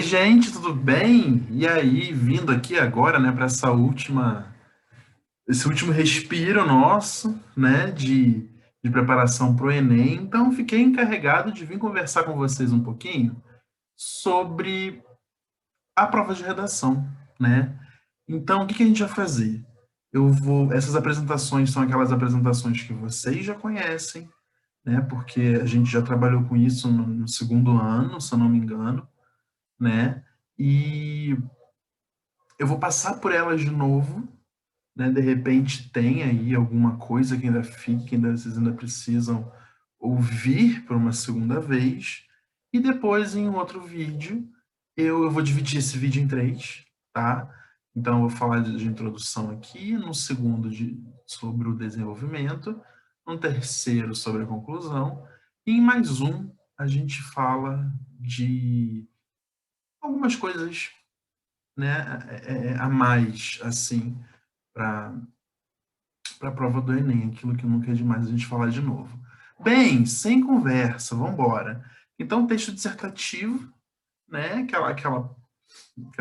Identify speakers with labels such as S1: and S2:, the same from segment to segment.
S1: Gente, tudo bem? E aí, vindo aqui agora, né, para esse último respiro nosso, né, de preparação para o Enem. Então, fiquei encarregado de vir conversar com vocês um pouquinho sobre a prova de redação, né? Então, o que que a gente vai fazer? Essas apresentações são aquelas apresentações que vocês já conhecem, né? Porque a gente já trabalhou com isso no segundo ano, se eu não me engano, né? E eu vou passar por elas de novo, né? De repente tem aí alguma coisa que ainda fica, que vocês ainda precisam ouvir por uma segunda vez. E depois, em um outro vídeo, eu vou dividir esse vídeo em três, tá? Então, eu vou falar de introdução aqui, no segundo sobre o desenvolvimento, no terceiro sobre a conclusão, e em mais um a gente fala de algumas coisas, né, a mais, assim, para a prova do Enem, aquilo que nunca é demais a gente falar de novo. Bem, sem conversa, vamos embora. Então, texto dissertativo, né, aquela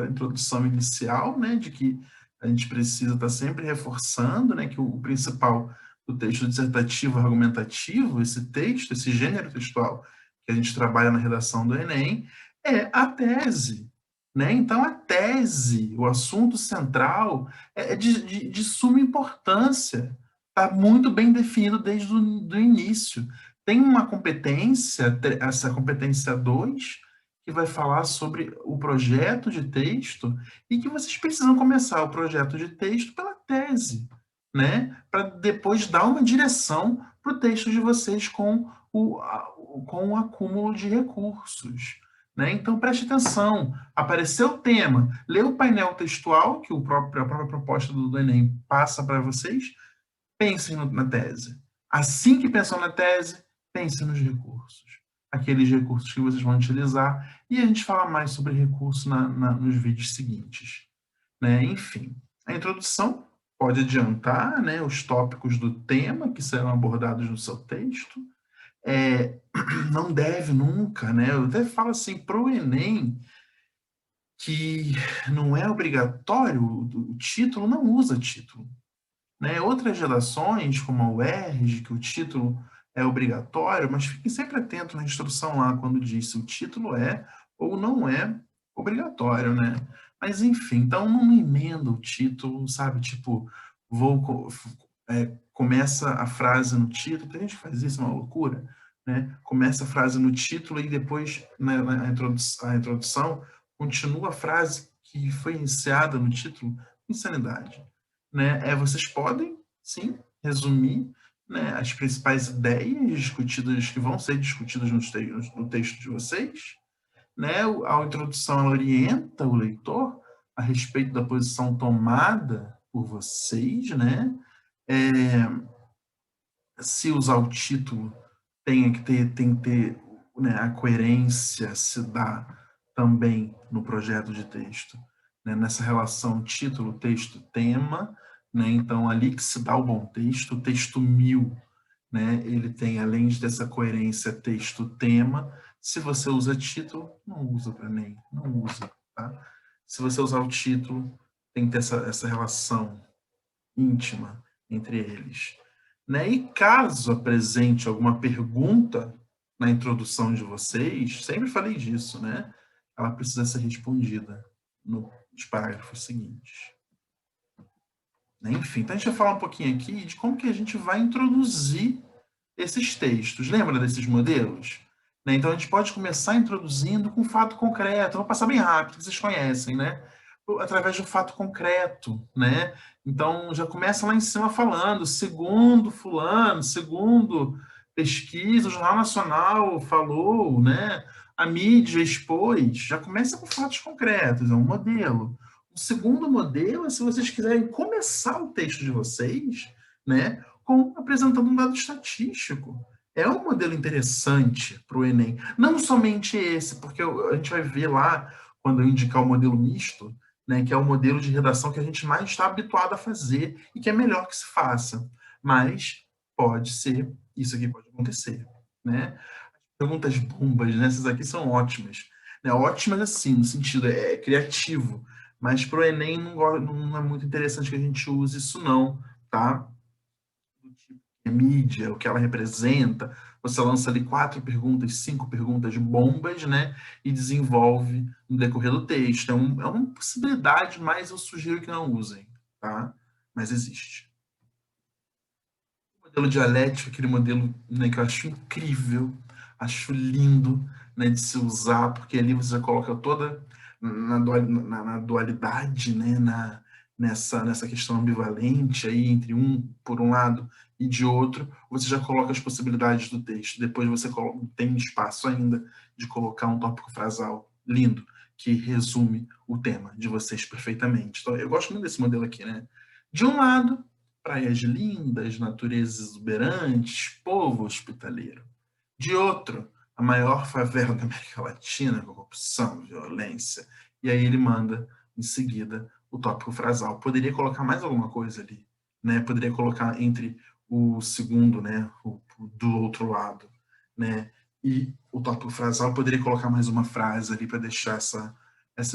S1: introdução inicial, né, de que a gente precisa estar sempre reforçando, né, que o principal do texto dissertativo argumentativo, esse texto, esse gênero textual que a gente trabalha na redação do Enem, é a tese, né? Então, a tese, o assunto central, é de suma importância. Está muito bem definido desde o do início. Tem uma competência, essa competência 2, que vai falar sobre o projeto de texto e que vocês precisam começar o projeto de texto pela tese, né? Para depois dar uma direção para o texto de vocês com o acúmulo de recursos. Né? Então, preste atenção. Apareceu o tema, lê o painel textual que a própria proposta do Enem passa para vocês, pensem na tese. Assim que pensam na tese, pensem nos recursos. Aqueles recursos que vocês vão utilizar, e a gente fala mais sobre recursos nos vídeos seguintes. Né? Enfim, a introdução pode adiantar, né, os tópicos do tema que serão abordados no seu texto. Não deve nunca, né? Eu até falo assim, para o Enem, que não é obrigatório, o título não usa título. Né? Outras redações, como a UERJ, que o título é obrigatório, mas fiquem sempre atentos na instrução lá, quando diz se o título é ou não é obrigatório, né? Mas, enfim, então não emenda o título, sabe? Tipo, começa a frase no título, tem gente que faz isso, é uma loucura, né? Começa a frase no título e depois, a introdução, continua a frase que foi iniciada no título, insanidade. Né? Vocês podem, sim, resumir, né, as principais ideias discutidas, que vão ser discutidas no texto de vocês. Né? A introdução ela orienta o leitor a respeito da posição tomada por vocês. Né? Se usar o título, tem que ter, né, a coerência se dá também no projeto de texto, né, nessa relação título, texto, tema, né, então ali que se dá o bom texto, o texto 1000, né, ele tem, além de dessa coerência texto, tema. Se você usa título, não usa para nem, não usa, tá? Se você usar o título, tem que ter essa relação íntima entre eles. Né? E caso apresente alguma pergunta na introdução de vocês, sempre falei disso, né? Ela precisa ser respondida nos parágrafos seguintes. Né? Enfim, então a gente vai falar um pouquinho aqui de como que a gente vai introduzir esses textos. Lembra desses modelos? Né? Então a gente pode começar introduzindo com fato concreto. Eu vou passar bem rápido, que vocês conhecem, né? Através do fato concreto, né? Então, já começa lá em cima falando, segundo fulano, segundo pesquisa, o Jornal Nacional falou, né? A mídia expôs, já começa com fatos concretos, é um modelo. O segundo modelo é se vocês quiserem começar o texto de vocês, né, apresentando um dado estatístico. É um modelo interessante para o Enem. Não somente esse, porque a gente vai ver lá, quando eu indicar o modelo misto, né, que é o modelo de redação que a gente mais está habituado a fazer e que é melhor que se faça. Mas pode ser, isso aqui pode acontecer. Né? Perguntas bombas, né? Essas aqui são ótimas. né? Ótimas assim, no sentido, é criativo, mas para o Enem não é muito interessante que a gente use isso não, tá? Do tipo, a mídia, o que ela representa, você lança ali 4 perguntas, 5 perguntas bombas, né? E desenvolve no decorrer do texto. É uma possibilidade, mas eu sugiro que não usem, tá? Mas existe. O modelo dialético, aquele modelo, né, que eu acho incrível, acho lindo, né, de se usar, porque ali você já coloca toda na dualidade, né, nessa questão ambivalente aí entre por um lado, e de outro, você já coloca as possibilidades do texto. Depois você tem espaço ainda de colocar um tópico frasal lindo, que resume o tema de vocês perfeitamente. Então, eu gosto muito desse modelo aqui, né? De um lado, praias lindas, natureza exuberante, povo hospitaleiro. De outro, a maior favela da América Latina, corrupção, violência. E aí ele manda, em seguida, o tópico frasal. Poderia colocar mais alguma coisa ali, né? Poderia colocar entre o segundo, né, do outro lado, né? E o tópico frasal poderia colocar mais uma frase ali para deixar essa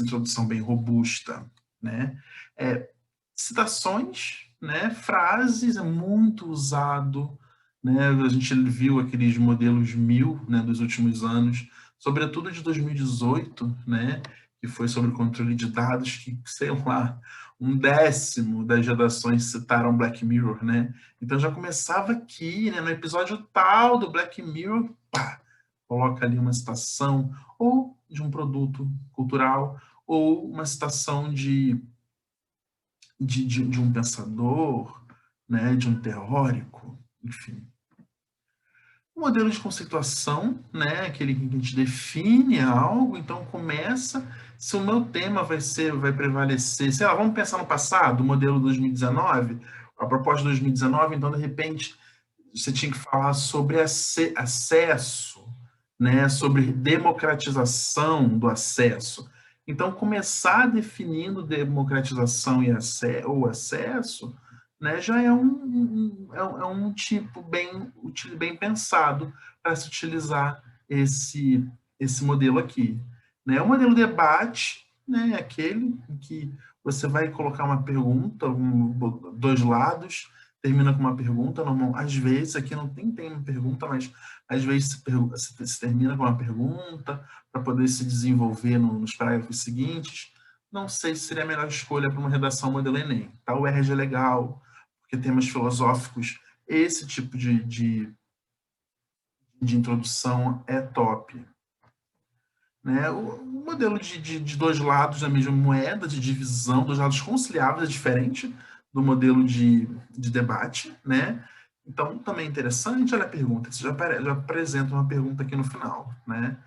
S1: introdução bem robusta, né? Citações, né, frases, é muito usado, né, a gente viu aqueles modelos 1000, né, dos últimos anos, sobretudo de 2018, né, que foi sobre o controle de dados, que, sei lá, 1/10 das redações citaram Black Mirror, né, então já começava aqui, né, no episódio tal do Black Mirror, pá, coloca ali uma citação, ou de um produto cultural, ou uma citação de um pensador, né, de um teórico, enfim. O modelo de conceituação, né, aquele que a gente define algo, então começa, se o meu tema vai prevalecer, sei lá, vamos pensar no passado, o modelo 2019, a proposta de 2019, então, de repente, você tinha que falar sobre acesso, né, sobre democratização do acesso. Então, começar definindo democratização ou acesso, né, já é um tipo bem pensado para se utilizar esse modelo aqui. Né? O modelo debate, né, é aquele em que você vai colocar uma pergunta, dois lados, termina com uma pergunta, normal. Às vezes, aqui não tem uma pergunta, mas às vezes se termina com uma pergunta para poder se desenvolver nos parágrafos seguintes. Não sei se seria a melhor escolha para uma redação modelo Enem. Tá? O RG é legal, porque temas filosóficos, esse tipo de introdução é top. Né? O modelo de dois lados da mesma moeda, de divisão, dois lados conciliáveis, é diferente do modelo de debate, né? Então, também é interessante, olha a pergunta, você já apresenta uma pergunta aqui no final, né?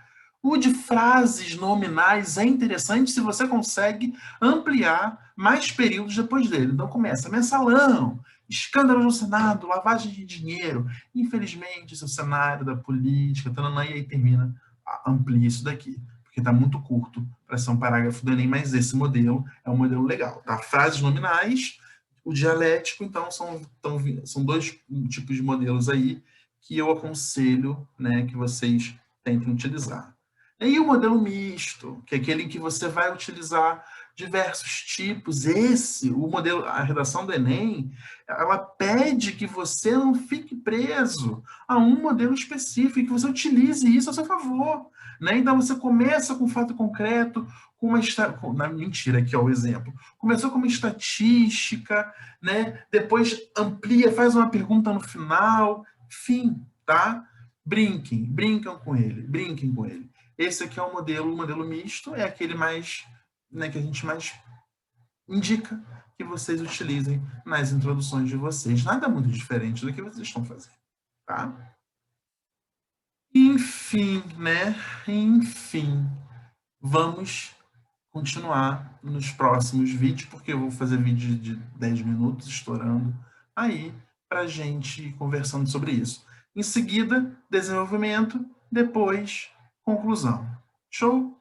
S1: O de frases nominais é interessante se você consegue ampliar mais períodos depois dele. Então começa mensalão, escândalos no Senado, lavagem de dinheiro, infelizmente esse é o cenário da política, tanana, e aí termina, amplia isso daqui, porque está muito curto para ser um parágrafo do Enem, mas esse modelo é um modelo legal. Tá? Frases nominais, o dialético, então, são dois tipos de modelos aí que eu aconselho, né, que vocês tentem utilizar. E o modelo misto, que é aquele em que você vai utilizar diversos tipos. O modelo, a redação do Enem, ela pede que você não fique preso a um modelo específico, que você utilize isso a seu favor. Né? Então, você começa com um fato concreto, mentira, aqui é o exemplo. Começou com uma estatística, né? Depois amplia, faz uma pergunta no final, enfim, tá? Brinquem com ele. Esse aqui é o modelo misto, é aquele mais, né, que a gente mais indica que vocês utilizem nas introduções de vocês. Nada muito diferente do que vocês estão fazendo, tá? Enfim, né? Enfim, vamos continuar nos próximos vídeos, porque eu vou fazer vídeo de 10 minutos, estourando, aí, para gente ir conversando sobre isso. Em seguida, desenvolvimento, depois, conclusão. Show?